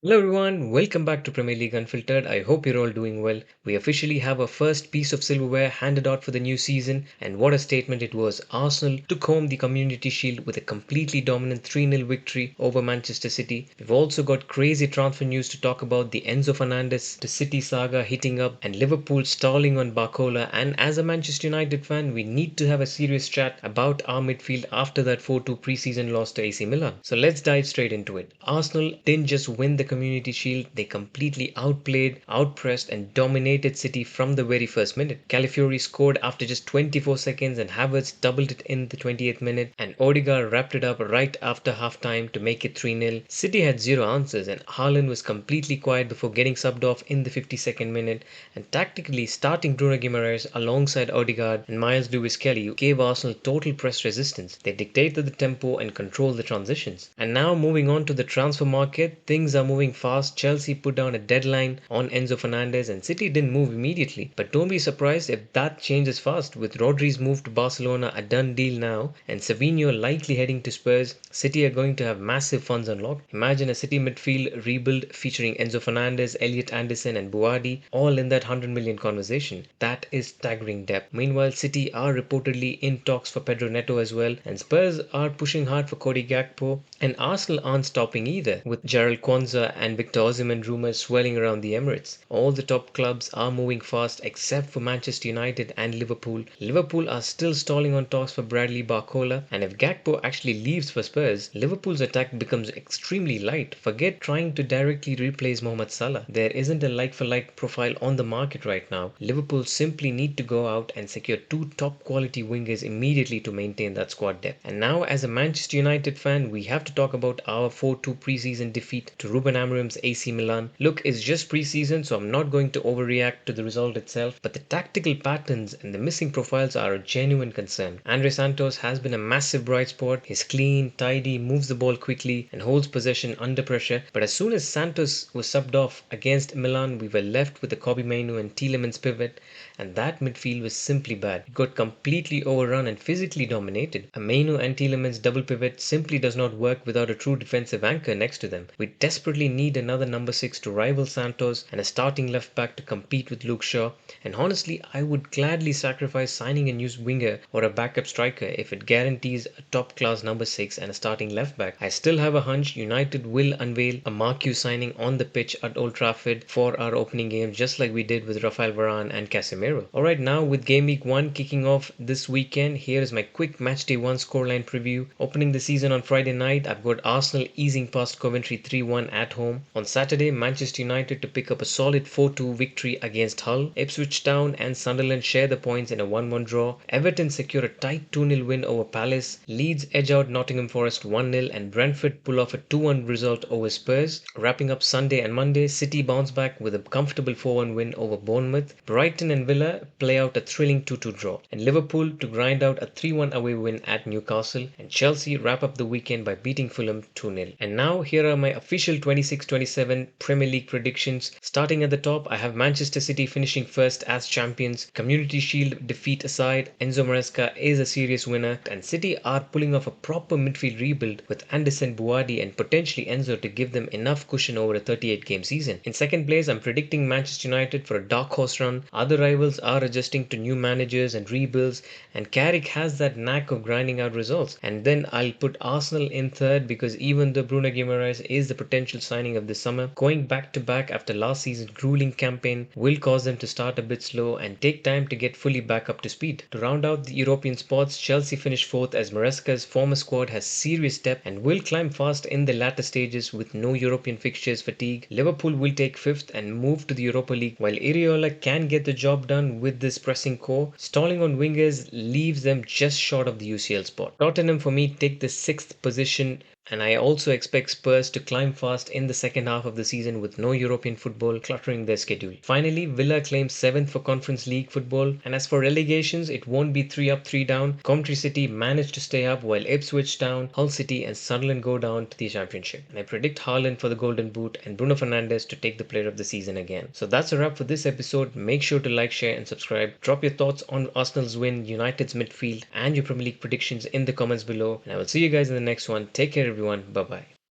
Hello everyone, welcome back to Premier League Unfiltered. I hope you're all doing well. We officially have our first piece of silverware handed out for the new season, and what a statement it was. Arsenal took home the Community Shield with a completely dominant 3-0 victory over Manchester City. We've also got crazy transfer news to talk about, the Enzo Fernández to City saga heating up, and Liverpool stalling on Barcola. And as a Manchester United fan, we need to have a serious chat about our midfield after that 4-2 preseason loss to AC Milan. So let's dive straight into it. Arsenal didn't just win the Community Shield, they completely outplayed, outpressed, and dominated City from the very first minute. Calafiori scored after just 24 seconds, and Havertz doubled it in the 28th minute, and Odegaard wrapped it up right after half time to make it 3-0. City had zero answers, and Haaland was completely quiet before getting subbed off in the 52nd minute, and tactically starting Bruno Guimarães alongside Odegaard and Miles Lewis-Kelly gave Arsenal total press resistance. They dictated the tempo and controlled the transitions. And now moving on to the transfer market, things are moving fast. Chelsea put down a deadline on Enzo Fernández and City didn't move immediately. But don't be surprised if that changes fast. With Rodri's move to Barcelona a done deal now and Savinho likely heading to Spurs, City are going to have massive funds unlocked. Imagine a City midfield rebuild featuring Enzo Fernández, Elliot Anderson and Buardi all in that 100 million conversation. That is staggering depth. Meanwhile, City are reportedly in talks for Pedro Neto as well, and Spurs are pushing hard for Cody Gakpo, and Arsenal aren't stopping either, with Gerald Kwanzaa and Victor Osimhen rumours swirling around the Emirates. All the top clubs are moving fast except for Manchester United and Liverpool. Liverpool are still stalling on talks for Bradley Barcola, and if Gakpo actually leaves for Spurs, Liverpool's attack becomes extremely light. Forget trying to directly replace Mohamed Salah. There isn't a like-for-like profile on the market right now. Liverpool simply need to go out and secure two top quality wingers immediately to maintain that squad depth. And now, as a Manchester United fan, we have to talk about our 4-2 preseason defeat to Ruben Amorim's AC Milan. Look, it's just preseason, so I'm not going to overreact to the result itself, but the tactical patterns and the missing profiles are a genuine concern. Andre Santos has been a massive bright spot. He's clean, tidy, moves the ball quickly, and holds possession under pressure. But as soon as Santos was subbed off against Milan, we were left with the Kobbie Mainoo and Tielemans pivot, and that midfield was simply bad. It got completely overrun and physically dominated. A Mainoo and Tielemans double pivot simply does not work without a true defensive anchor next to them. We desperately need another number 6 to rival Santos and a starting left back to compete with Luke Shaw, and honestly, I would gladly sacrifice signing a new winger or a backup striker if it guarantees a top class number 6 and a starting left back. I still have a hunch United will unveil a marquee signing on the pitch at Old Trafford for our opening game, just like we did with Rafael Varane and Casemiro. Alright, now with Game Week 1 kicking off this weekend, here is my quick Matchday 1 scoreline preview. Opening the season on Friday night, I've got Arsenal easing past Coventry 3-1 at home. On Saturday, Manchester United to pick up a solid 4-2 victory against Hull. Ipswich Town and Sunderland share the points in a 1-1 draw. Everton secure a tight 2-0 win over Palace. Leeds edge out Nottingham Forest 1-0, and Brentford pull off a 2-1 result over Spurs. Wrapping up Sunday and Monday, City bounce back with a comfortable 4-1 win over Bournemouth. Brighton and Villa play out a thrilling 2-2 draw, and Liverpool to grind out a 3-1 away win at Newcastle, and Chelsea wrap up the weekend by beating Fulham 2-0. And now here are my official 26-27 Premier League predictions. Starting at the top, I have Manchester City finishing first as champions. Community Shield defeat aside, Enzo Maresca is a serious winner, and City are pulling off a proper midfield rebuild with Anderson, Buardi and potentially Enzo to give them enough cushion over a 38-game season. In second place, I'm predicting Manchester United for a dark horse run. Other rivals are adjusting to new managers and rebuilds, and Carrick has that knack of grinding out results. And then I'll put Arsenal in third, because even though Bruno Guimarães is the potential signing of the summer, going back to back after last season's grueling campaign will cause them to start a bit slow and take time to get fully back up to speed. To round out the European spots, Chelsea finished fourth as Maresca's former squad has serious depth and will climb fast in the latter stages with no European fixtures fatigue. Liverpool will take fifth and move to the Europa League, while Iriola can get the job done with this pressing core. Stalling on wingers leaves them just short of the UCL spot. Tottenham for me take the sixth position, and I also expect Spurs to climb fast in the second half of the season with no European football cluttering their schedule. Finally, Villa claims 7th for Conference League football, and as for relegations, it won't be 3 up 3 down. Coventry City managed to stay up while Ipswich Town, Hull City and Sunderland go down to the Championship. And I predict Haaland for the Golden Boot and Bruno Fernandes to take the Player of the Season again. So that's a wrap for this episode. Make sure to like, share and subscribe. Drop your thoughts on Arsenal's win, United's midfield and your Premier League predictions in the comments below. And I will see you guys in the next one. Take care everyone. Bye bye.